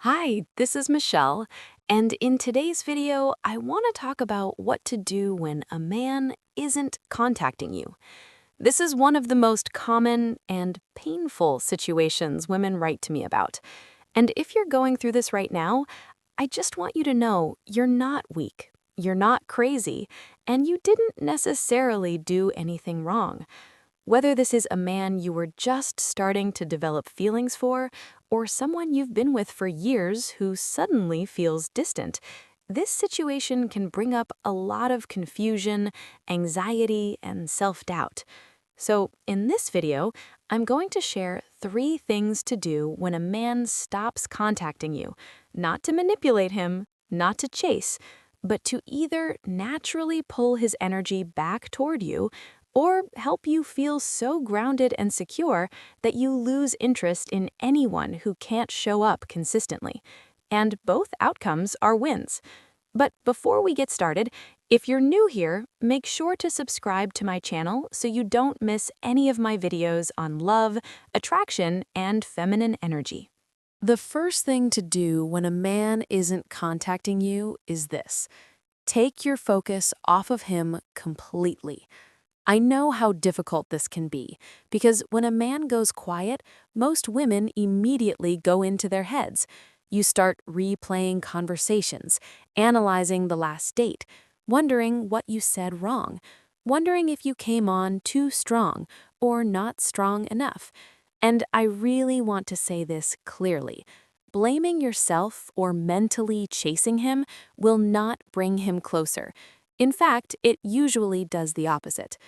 Hi, this is Michelle, and in today's video, I want to talk about what to do when a man isn't contacting you. This is one of the most common and painful situations women write to me about. And if you're going through this right now, I just want you to know you're not weak, you're not crazy, and you didn't necessarily do anything wrong. Whether this is a man you were just starting to develop feelings for, or someone you've been with for years who suddenly feels distant, this situation can bring up a lot of confusion, anxiety, and self-doubt. So, in this video, I'm going to share 3 things to do when a man stops contacting you, not to manipulate him, not to chase, but to either naturally pull his energy back toward you or help you feel so grounded and secure that you lose interest in anyone who can't show up consistently. And both outcomes are wins. But before we get started, if you're new here, make sure to subscribe to my channel so you don't miss any of my videos on love, attraction, and feminine energy. The first thing to do when a man isn't contacting you is this. Take your focus off of him completely. I know how difficult this can be, because when a man goes quiet, most women immediately go into their heads. You start replaying conversations, analyzing the last date, wondering what you said wrong, wondering if you came on too strong or not strong enough. And I really want to say this clearly. Blaming yourself or mentally chasing him will not bring him closer. In fact, it usually does the opposite.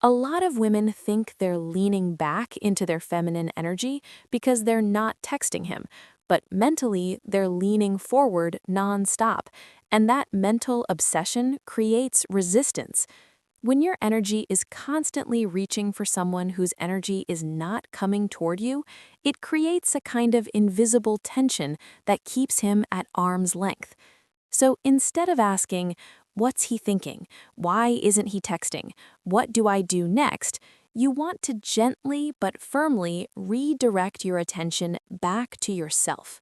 A lot of women think they're leaning back into their feminine energy because they're not texting him, but mentally they're leaning forward nonstop, and that mental obsession creates resistance. When your energy is constantly reaching for someone whose energy is not coming toward you, it creates a kind of invisible tension that keeps him at arm's length. So instead of asking, "What's he thinking? Why isn't he texting? What do I do next?" you want to gently but firmly redirect your attention back to yourself.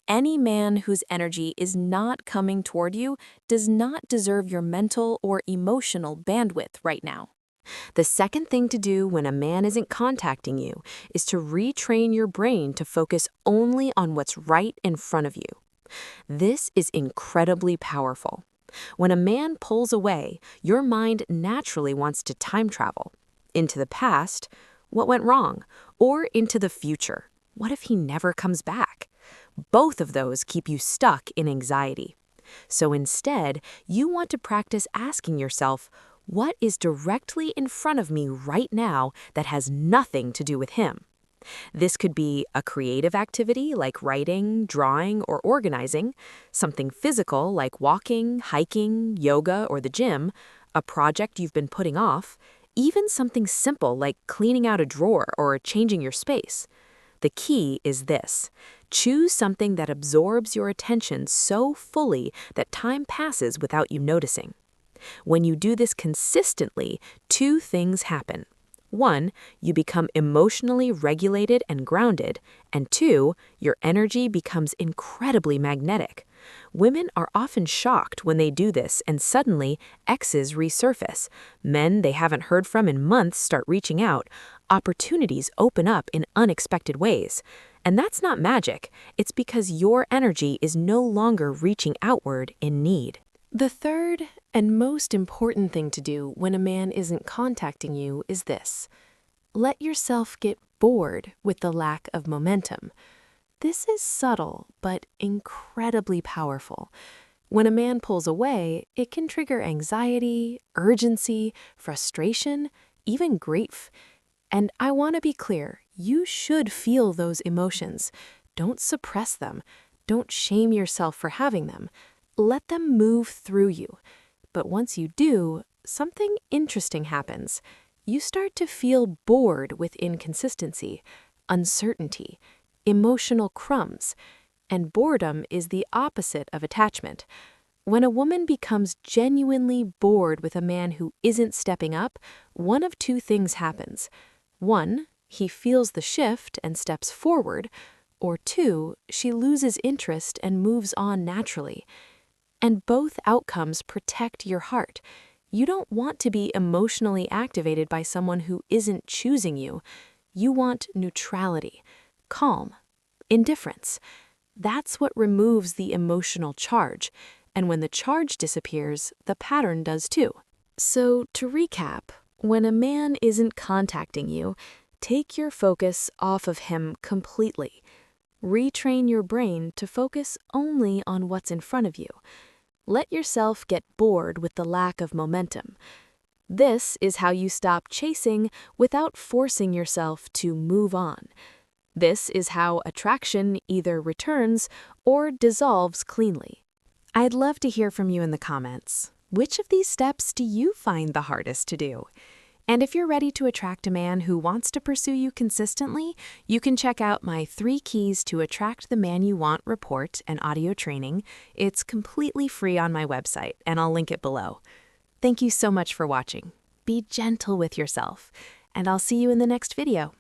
Any man whose energy is not coming toward you does not deserve your mental or emotional bandwidth right now. The second thing to do when a man isn't contacting you is to retrain your brain to focus only on what's right in front of you. This is incredibly powerful. When a man pulls away, your mind naturally wants to time travel. Into the past, what went wrong? Or into the future, what if he never comes back? Both of those keep you stuck in anxiety. So instead, you want to practice asking yourself, what is directly in front of me right now that has nothing to do with him? This could be a creative activity like writing, drawing, or organizing, something physical like walking, hiking, yoga, or the gym, a project you've been putting off, even something simple like cleaning out a drawer or changing your space. The key is this. Choose something that absorbs your attention so fully that time passes without you noticing. When you do this consistently, 2 things happen. 1, you become emotionally regulated and grounded, and 2, your energy becomes incredibly magnetic. Women are often shocked when they do this and suddenly exes resurface. Men they haven't heard from in months start reaching out. Opportunities open up in unexpected ways. And that's not magic. It's because your energy is no longer reaching outward in need. The third and most important thing to do when a man isn't contacting you is this. Let yourself get bored with the lack of momentum. This is subtle but incredibly powerful. When a man pulls away, it can trigger anxiety, urgency, frustration, even grief. And I want to be clear, you should feel those emotions. Don't suppress them. Don't shame yourself for having them. Let them move through you. But once you do, something interesting happens. You start to feel bored with inconsistency, uncertainty, emotional crumbs, and boredom is the opposite of attachment. When a woman becomes genuinely bored with a man who isn't stepping up, one of 2 things happens. 1, he feels the shift and steps forward, or 2, she loses interest and moves on naturally. And both outcomes protect your heart. You don't want to be emotionally activated by someone who isn't choosing you. You want neutrality, calm, indifference. That's what removes the emotional charge. And when the charge disappears, the pattern does too. So, to recap, when a man isn't contacting you, take your focus off of him completely. Retrain your brain to focus only on what's in front of you. Let yourself get bored with the lack of momentum. This is how you stop chasing without forcing yourself to move on. This is how attraction either returns or dissolves cleanly. I'd love to hear from you in the comments. Which of these steps do you find the hardest to do? And if you're ready to attract a man who wants to pursue you consistently, you can check out my 3 Keys to Attract the Man You Want report and audio training. It's completely free on my website, and I'll link it below. Thank you so much for watching. Be gentle with yourself, and I'll see you in the next video.